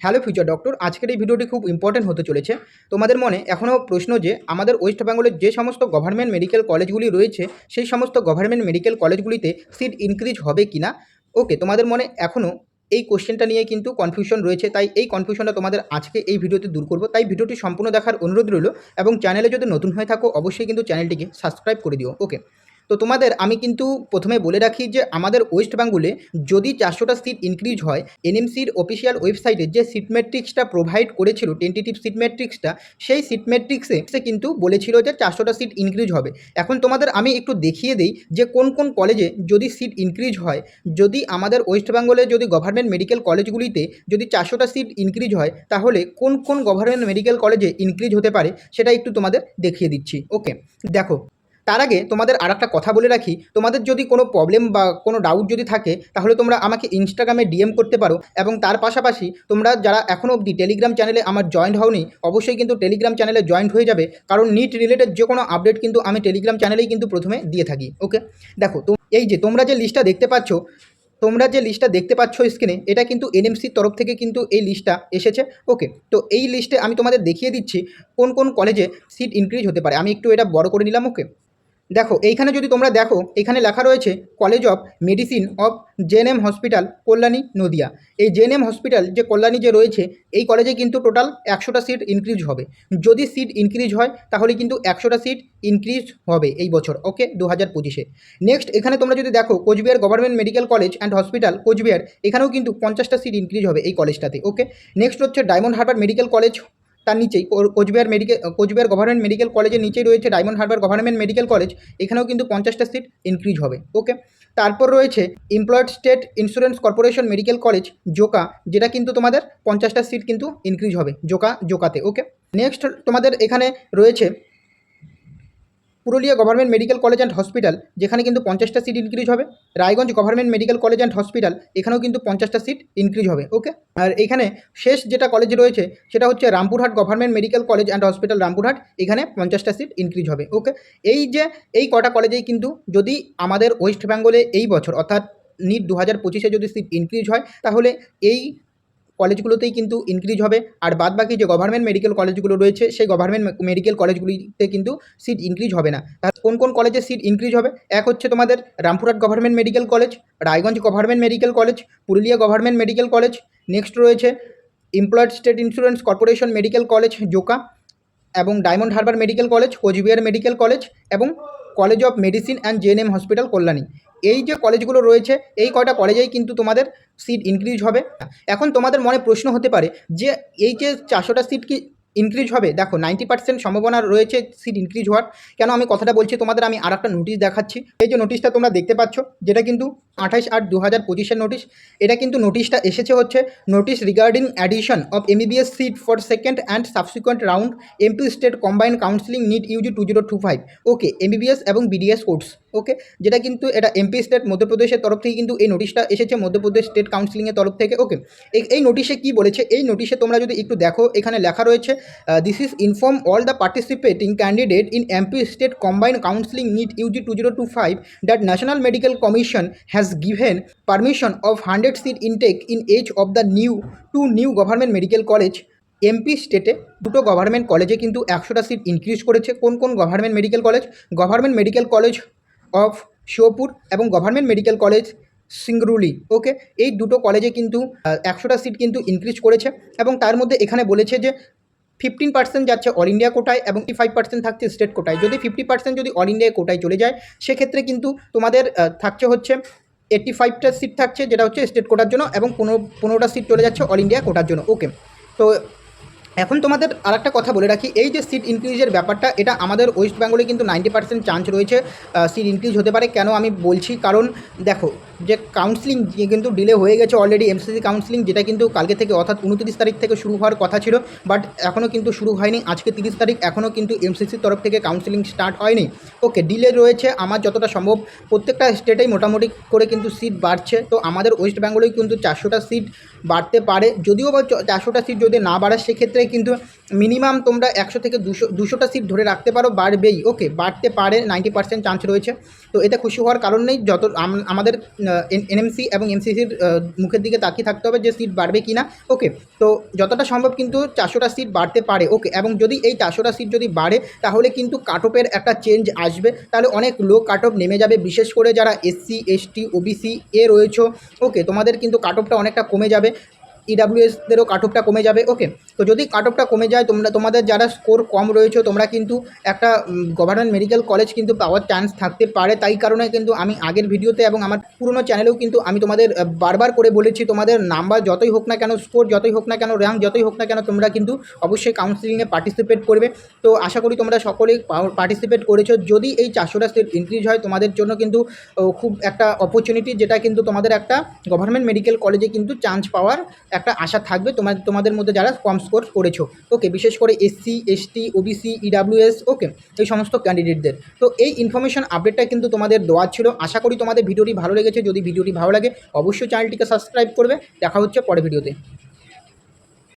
Hello future doctor, আজকের এই ভিডিওটি খুব ইম্পর্টেন্ট হতে চলেছে। তোমাদের মনে এখনও প্রশ্ন যে আমাদের ওয়েস্ট বেঙ্গলের যে সমস্ত গভর্নমেন্ট মেডিকেল কলেজগুলি রয়েছে সেই সমস্ত গভর্নমেন্ট মেডিকেল কলেজগুলিতে সিট ইনক্রিজ হবে কি না। ওকে, তোমাদের মনে এখনও এই কোশ্চেনটা নিয়ে কিন্তু কনফিউশন রয়েছে, তাই এই কনফিউশনটা তোমাদের আজকে এই ভিডিওতে দূর করবো। তাই ভিডিওটি সম্পূর্ণ দেখার অনুরোধ রইল এবং চ্যানেলে যদি নতুন হয়ে থাকো অবশ্যই কিন্তু চ্যানেলটিকে সাবস্ক্রাইব করে দিও। ওকে, তো তোমাদের আমি কিন্তু প্রথমে বলে রাখি যে আমাদের ওয়েস্ট বেঙ্গলে যদি 400টা সিট ইনক্রিজ হয়, এনএমসির অফিসিয়াল ওয়েবসাইটে যে সিট ম্যাট্রিক্সটা প্রোভাইড করেছিল, টেন্টেটিভ সিট ম্যাট্রিক্সটা, সেই সিট ম্যাট্রিক্সে কিন্তু বলেছিল যে 400টা সিট ইনক্রিজ হবে। এখন তোমাদের আমি একটু দেখিয়ে দিই যে কোন কোন কলেজে যদি সিট ইনক্রিজ হয়, যদি আমাদের ওয়েস্ট বেঙ্গলে যদি গভর্নমেন্ট মেডিকেল কলেজগুলিতে যদি 400টা সিট ইনক্রিজ হয় তাহলে কোন কোন গভর্নমেন্ট মেডিকেল কলেজে ইনক্রিজ হতে পারে সেটা একটু তোমাদের দেখিয়ে দিচ্ছি। ওকে, দেখো, তার আগে তোমাদের আর একটা কথা বলে রাখি, তোমাদের যদি কোনো প্রবলেম বা কোনো ডাউট যদি থাকে তাহলে তোমরা আমাকে ইনস্টাগ্রামে ডিএম করতে পারো এবং তার পাশাপাশি তোমরা যারা এখনও অবধি টেলিগ্রাম চ্যানেলে আমার জয়েন্ট হওনি অবশ্যই কিন্তু টেলিগ্রাম চ্যানেলে জয়েন্ট হয়ে যাবে, কারণ নিট রিলেটেড যে কোনো আপডেট কিন্তু আমি টেলিগ্রাম চ্যানেলেই কিন্তু প্রথমে দিয়ে থাকি। ওকে, দেখো, তো এই যে তোমরা যে লিস্টটা দেখতে পাচ্ছ স্ক্রিনে, এটা কিন্তু এনএমসির তরফ থেকে কিন্তু এই লিস্টটা এসেছে। ওকে, তো এই লিস্টে আমি তোমাদের দেখিয়ে দিচ্ছি কোন কোন কলেজে সিট ইনক্রিজ হতে পারে। আমি একটু এটা বড় করে নিলাম। ওকে, দেখো, এইখানে যদি তোমরা দেখো, এখানে লেখা রয়েছে college of medicine of GNM hospital Kalyani Nadia. এই জেএনএম হসপিটাল যে কল্যাণী যে রয়েছে এই কলেজে কিন্তু টোটাল 100টা সিট ইনক্রিজ হবে। যদি সিট ইনক্রিজ হয় তাহলে কিন্তু 100টা সিট ইনক্রিজ হবে এই বছর। ওকে, 2025-এ। নেক্সট এখানে তোমরা যদি দেখো Cooch Behar government medical college and hospital Cooch Behar, এখানেও কিন্তু 50টা সিট ইনক্রিজ হবে এই কলেজটাতে। ওকে, নেক্সট হচ্ছে ডায়মন্ড হারবার মেডিকেল কলেজ, তার নিচেই কোচবিহার গভর্নমেন্ট মেডিকেল কলেজের নিচেই রয়েছে Diamond Harbour government medical college, এখানেও কিন্তু 50টা সিট ইনক্রিজ হবে। ওকে, তারপর রয়েছে employed state insurance corporation medical college Joka, যেটা কিন্তু তোমাদের 50টা সিট কিন্তু ইনক্রিজ হবে জোকাতে। ওকে, নেক্সট তোমাদের এখানে রয়েছে Purulia government medical college and hospital, যেখানে কিন্তু 50টা সিট ইনক্রিজ হবে। Raiganj government medical college and hospital, এখানেও কিন্তু 50টা সিট ইনক্রিজ হবে। ওকে, আর এখানে শেষ যেটা কলেজ রয়েছে সেটা হচ্ছে Rampurhat government medical college and hospital Rampurhat, এখানে 50টা সিট ইনক্রিজ হবে। ওকে, এই কটা কলেজেই কিন্তু যদি আমাদের ওয়েস্ট বেঙ্গলে এই বছর অর্থাৎ নিট 2025-এ যদি সিট ইনক্রিজ হয় তাহলে এই কলেজগুলোতেই কিন্তু ইনক্রিজ হবে। আর বাদবাকি যে গভর্নমেন্ট মেডিকেল কলেজগুলো রয়েছে সেই গভর্নমেন্ট মেডিকেল কলেজগুলিতে কিন্তু সিট ইনক্রিজ হবে না। তাহলে কোন কোন কলেজে সিট ইনক্রিজ হবে? এক হচ্ছে তোমাদের Rampurhat government medical college, Raiganj government medical college, Purulia government medical college, next রয়েছে employed state insurance corporation medical college Joka, এবং Diamond Harbour medical college, Cooch Behar medical college এবং college of medicine and JNM hospital Kalyani. এই যে কলেজগুলো রয়েছে এই কয়টা কলেজেই কিন্তু তোমাদের সিট ইনক্রিজ হবে। এখন তোমাদের মনে প্রশ্ন হতে পারে যে এই যে 400টা সিট কি ইনক্রিজ হবে? দেখো, 90% সম্ভাবনা রয়েছে সিট ইনক্রিজ হওয়ার। কেন আমি কথাটা বলছি তোমাদের, আমি আর একটা নোটিশ দেখাচ্ছি। এই যে নোটিশটা তোমরা দেখতে পাচ্ছ, যেটা কিন্তু 28/8/2025-এর নোটিশ। এটা কিন্তু নোটিশটা এসেছে হচ্ছে notice regarding addition of MBBS seat for second and subsequent round MP state combined counselling NEET UG 2025। Okay, MBBS এবং বিডিএস কোর্স। ওকে, যেটা কিন্তু এটা এমপি স্টেট মধ্যপ্রদেশের তরফ থেকে কিন্তু এই নোটিশটা এসেছে, মধ্যপ্রদেশ স্টেট কাউন্সিলিংয়ের তরফ থেকে। ওকে, এই নোটিশে কি বলেছে? এই নোটিশে তোমরা যদি একটু দেখো, এখানে লেখা রয়েছে this is inform all the participating candidate in MP state combined counselling NEET UG 2025 that national medical commission has given permission of 100 seat intake in each of the new government medical college. MP স্টেটে দুটো government কলেজে কিন্তু 100টা seat increase করেছে। কোন কোন government medical college? Government medical college of Sheopur এবং government medical college Singrauli. Okay, এই দুটো কলেজে কিন্তু 100টা সিট কিন্তু ইনক্রিজ করেছে এবং তার মধ্যে এখানে বলেছে যে 15% যাচ্ছে অল ইন্ডিয়া কোটায় এবং 5% থাকছে স্টেট কোটায়। যদি 50% যদি অল ইন্ডিয়া কোটায় চলে যায় সেক্ষেত্রে কিন্তু তোমাদের থাকছে হচ্ছে 85টা সিট থাকছে, যেটা হচ্ছে স্টেট কোটার জন্য, এবং 15টা সিট চলে যাচ্ছে অল ইন্ডিয়া কোটার জন্য। ওকে, তো এখন তোমাদের আর একটা কথা বলে রাখি, এই যে সিট ইনক্রিজের ব্যাপারটা, এটা আমাদের ওয়েস্ট বেঙ্গলে কিন্তু 90% চান্স রয়েছে সিট ইনক্রিজ হতে পারে। কেন আমি বলছি, কারণ দেখো, যে কাউন্সিলিং কিন্তু ডিলে হয়ে গেছে অলরেডি, এমসিসি কাউন্সিলিং, যেটা কিন্তু কালকে থেকে অর্থাৎ 29 তারিখ থেকে শুরু হওয়ার কথা ছিল, বাট এখনও কিন্তু শুরু হয়নি। আজকে 30 তারিখ, এখনও কিন্তু এমসিসির তরফ থেকে কাউন্সিলিং স্টার্ট হয়নি। ওকে, ডিলে রয়েছে। আমার যতটা সম্ভব প্রত্যেকটা স্টেটেই মোটামুটি করে কিন্তু সিট বাড়ছে। তো আমাদের ওয়েস্ট বেঙ্গলেই কিন্তু 400টা সিট বাড়তে পারে। যদিও বা 400টা সিট যদি না বাড়ে সেক্ষেত্রে কিন্তু মিনিমাম তোমরা 100 থেকে 200টা সিট ধরে রাখতে পারো, বাড়বেই। ওকে, বাড়তে পারে, 90% চান্স রয়েছে। তো এতে খুশি হওয়ার কারণ নেই, যত আমাদের এনএমসি এবং এমসিসির মুখের দিকে তাকিয়ে থাকতে হবে যে সিট বাড়বে কি না। ওকে, তো যতটা সম্ভব কিন্তু 400টা সিট বাড়তে পারে। ওকে, এবং যদি এই 400টা সিট যদি বাড়ে তাহলে কিন্তু কাট অফের একটা চেঞ্জ আসবে, তাহলে অনেক লো কাট অফ নেমে যাবে, বিশেষ করে যারা এসসি এসটি ওবিসি রয়েছে। ওকে, তোমাদের কিন্তু কাট অফটা অনেকটা কমে যাবে, ইডাব্লিউএসদেরও কাট অফটা কমে যাবে। ওকে, তো যদি কাট অফটা কমে যায়, তোমাদের যারা স্কোর কম রয়েছে তোমরা কিন্তু একটা গভর্নমেন্ট মেডিকেল কলেজ কিন্তু পাওয়ার চান্স থাকতে পারে। তাই কারণে কিন্তু আমি আগের ভিডিওতে এবং আমার পুরনো চ্যানেলেও কিন্তু আমি তোমাদের বারবার করে বলেছি, তোমাদের নাম্বার যতই হোক না কেন, স্কোর যতই হোক না কেন, র্যাঙ্ক যতই হোক না কেন, তোমরা কিন্তু অবশ্যই কাউন্সিলিংয়ে পার্টিসিপেট করবে। তো আশা করি তোমরা সকলেই পার্টিসিপেট করেছো। যদি এই 400টা সিট ইনক্রিজ হয় তোমাদের জন্য কিন্তু খুব একটা অপরচুনিটি, যেটা কিন্তু তোমাদের একটা গভর্নমেন্ট মেডিকেল কলেজে কিন্তু চান্স পাওয়ার একটা আশা থাকবে তোমাদের মধ্যে যারা কম স্কোর করেছো। ওকে, বিশেষ করে এসসি এসটি ওবিসি ইডাব্লিউএস, ওকে, এই সমস্ত ক্যান্ডিডেটদের। তো এই ইনফরমেশন আপডেটটা কিন্তু তোমাদের দেওয়ার ছিল। আশা করি তোমাদের ভিডিওটি ভালো লেগেছে। যদি ভিডিওটি ভালো লাগে অবশ্যই চ্যানেলটিকে সাবস্ক্রাইব করবে। দেখা হচ্ছে পরের ভিডিওতে।